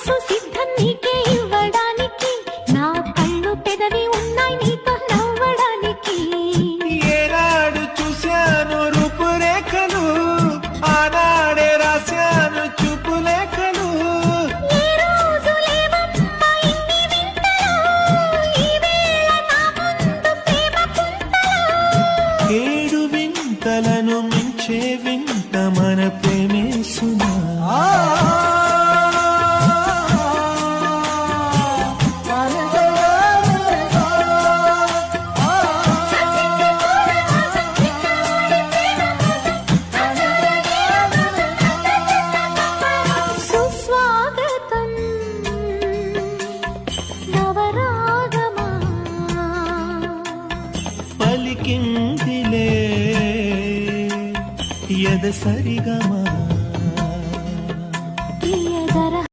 మనసు సిద్ధం నీకే ఇవ్వడానికి, నా కళ్ళు పెదవి ఉన్నాయి నీతో నవ్వడానికి. ఏనాడు చూశాను రూపురేఖలు, ఆనాడే రాశాను చూపులేఖలు. ఏ రోజు లేవమ్మా ఇన్ని వింతలు, ఈ వేళ నా ముందు ప్రేమ పుంతలు. ఏడు వింతలను మించే వింత మన ప్రేమే సుమా. సుస్వాగతం నవరాగమా, పలికిందిలే ఎద సరిగమా.